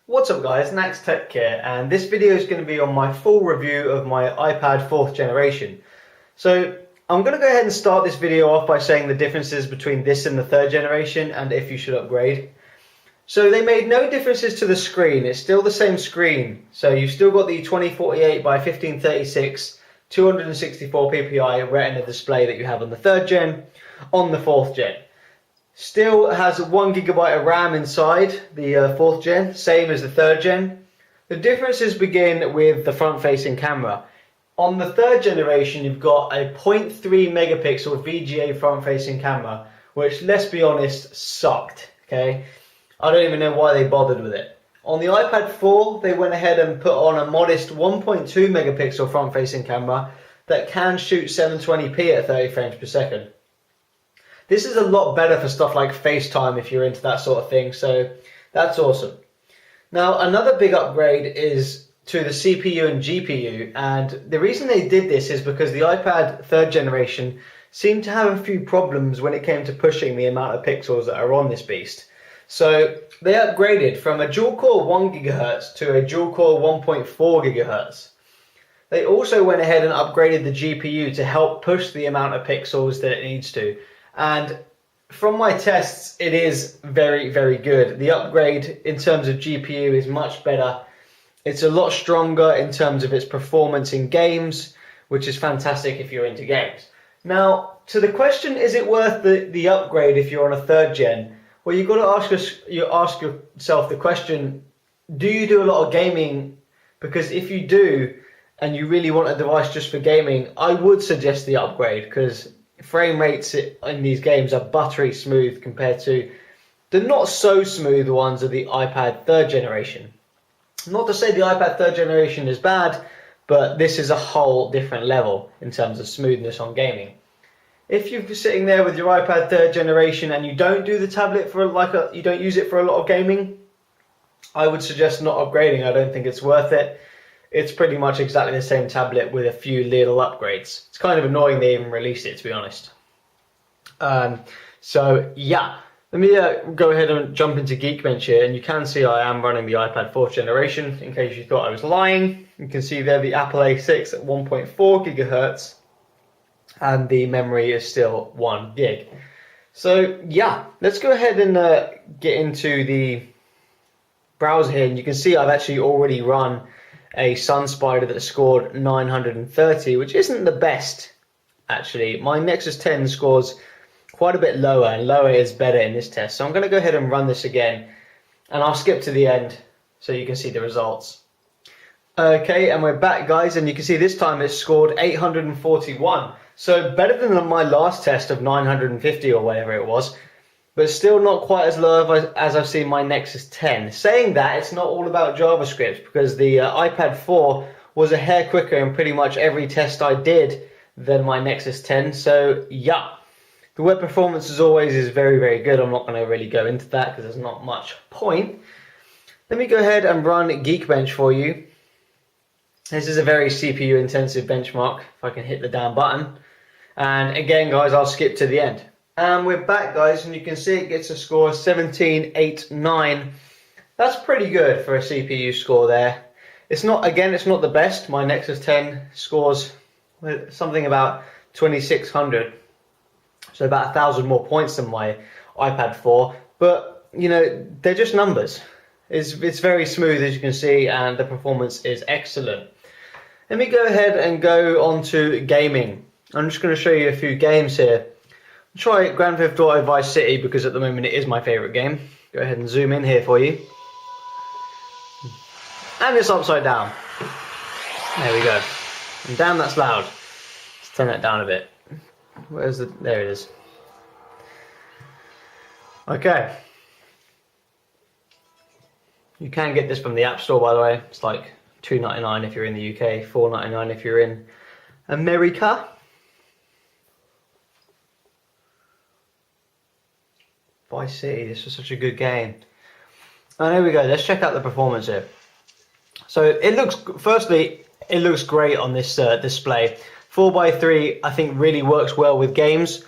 What's up guys, Nax Tech here, and this video is going to be on my full review of my iPad 4th generation. So I'm going to go ahead and start this video off by saying the differences between this and the 3rd generation and if you should upgrade. So they made no differences to the screen, it's still the same screen. So you've still got the 2048 by 1536 264 ppi Retina display that you have on the 3rd gen on the 4th gen. Still has 1GB of RAM inside the 4th gen, same as the 3rd gen. The differences begin with the front-facing camera. On the 3rd generation, you've got a 0.3 megapixel VGA front-facing camera, which, let's be honest, sucked. Okay, I don't even know why they bothered with it. On the iPad 4, they went ahead and put on a modest 1.2 megapixel front-facing camera that can shoot 720p at 30 frames per second. This is a lot better for stuff like FaceTime if you're into that sort of thing, so that's awesome. Now, another big upgrade is to the CPU and GPU, and the reason they did this is because the iPad 3rd generation seemed to have a few problems when it came to pushing the amount of pixels that are on this beast. So they upgraded from a dual-core 1 GHz to a dual-core 1.4 GHz. They also went ahead and upgraded the GPU to help push the amount of pixels that it needs to. And from my tests, it is very, very good. The upgrade in terms of GPU is much better. It's a lot stronger in terms of its performance in games, which is fantastic if you're into games. Now, to the question, is it worth the upgrade if you're on a 3rd gen? Well, you've got to ask yourself the question, do you do a lot of gaming? Because if you do, and you really want a device just for gaming, I would suggest the upgrade, because frame rates in these games are buttery smooth compared to the not so smooth ones of the iPad 3rd generation. Not to say the iPad 3rd generation is bad, but this is a whole different level in terms of smoothness on gaming. If you're sitting there with your iPad 3rd generation and you don't do the tablet you don't use it for a lot of gaming, I would suggest not upgrading. I don't think it's worth it. It's pretty much exactly the same tablet with a few little upgrades. It's kind of annoying they even released it, to be honest. So yeah, let me go ahead and jump into Geekbench here, and you can see I am running the iPad 4th generation, in case you thought I was lying. You can see there the Apple A6 at 1.4 GHz, and the memory is still 1 gig. So yeah, let's go ahead and get into the browser here, and you can see I've actually already run a SunSpider that scored 930, which isn't the best, actually. My Nexus 10 scores quite a bit lower, and lower is better in this test. So I'm going to go ahead and run this again, and I'll skip to the end so you can see the results. Okay, and we're back, guys, and you can see this time it scored 841. So better than my last test of 950 or whatever it was, but still not quite as low as I've seen my Nexus 10. Saying that, it's not all about JavaScript, because the iPad 4 was a hair quicker in pretty much every test I did than my Nexus 10. So yeah, the web performance as always is very, very good. I'm not going to really go into that because there's not much point. Let me go ahead and run Geekbench for you. This is a very CPU intensive benchmark, if I can hit the down button. And again, guys, I'll skip to the end. And we're back, guys, and you can see it gets a score of 1789. That's pretty good for a CPU score there. It's not the best. My Nexus 10 scores something about 2600, so about 1,000 more points than my iPad 4. But you know, they're just numbers. It's very smooth, as you can see, and the performance is excellent. Let me go ahead and go on to gaming. I'm just going to show you a few games here. Try Grand Theft Auto Vice City, because at the moment it is my favourite game. Go ahead and zoom in here for you. And it's upside down. There we go. And damn, that's loud. Let's turn that down a bit. There it is. Okay. You can get this from the App Store, by the way. It's like $2.99 if you're in the UK, $4.99 if you're in America. Vice City, this was such a good game. And here we go, let's check out the performance here. So it looks great on this display. 4:3 I think really works well with games,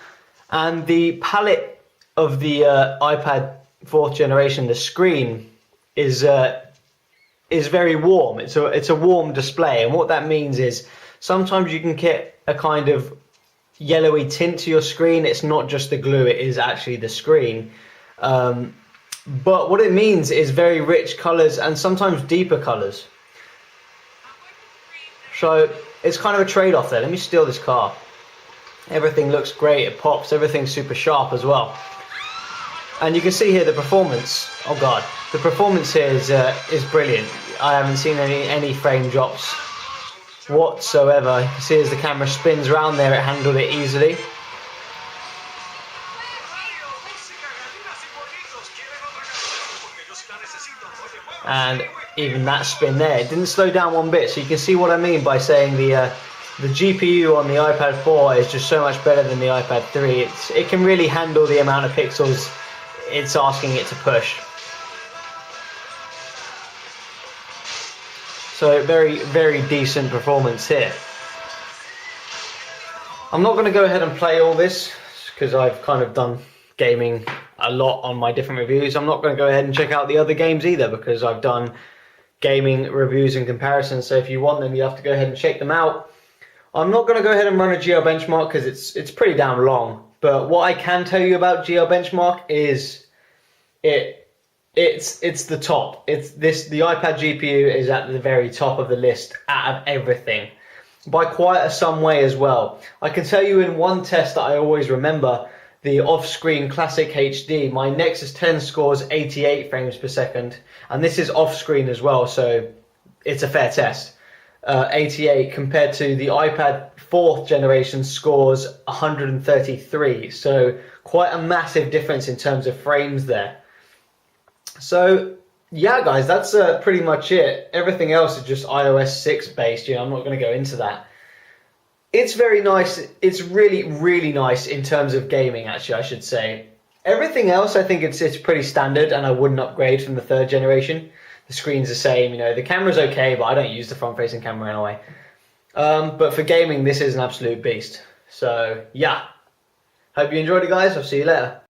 and the palette of the iPad 4th generation, the screen, is is very warm. It's a warm display, and what that means is sometimes you can get a kind of yellowy tint to your screen. It's not just the glue, it is actually the screen. But what it means is very rich colors and sometimes deeper colors. So it's kind of a trade-off there. Let me steal this car. Everything looks great, it pops, everything's super sharp as well. And you can see here the performance. Oh god, the performance here is brilliant. I haven't seen any frame drops whatsoever. You can see as the camera spins around there, it handled it easily. And even that spin there, it didn't slow down one bit. So you can see what I mean by saying the GPU on the iPad 4 is just so much better than the iPad 3. It can really handle the amount of pixels it's asking it to push. So very, very decent performance here. I'm not going to go ahead and play all this because I've kind of done gaming a lot on my different reviews. I'm not going to go ahead and check out the other games either because I've done gaming reviews and comparisons. So if you want them, you have to go ahead and check them out. I'm not going to go ahead and run a GL benchmark because it's pretty damn long. But what I can tell you about GL benchmark is it's the top. The iPad GPU is at the very top of the list out of everything by quite a some way as well. I can tell you in one test that I always remember, the off-screen classic HD, my Nexus 10 scores 88 frames per second, and this is off-screen as well, so it's a fair test. 88 compared to the iPad 4th generation scores 133, so quite a massive difference in terms of frames there. So yeah guys, that's pretty much it. Everything else is just iOS 6 based, I'm not going to go into that. It's very nice. It's really, really nice in terms of gaming, actually, I should say. Everything else, I think it's pretty standard, and I wouldn't upgrade from the 3rd generation. The screen's the same, the camera's okay, but I don't use the front-facing camera anyway. But for gaming, this is an absolute beast. So, yeah. Hope you enjoyed it, guys. I'll see you later.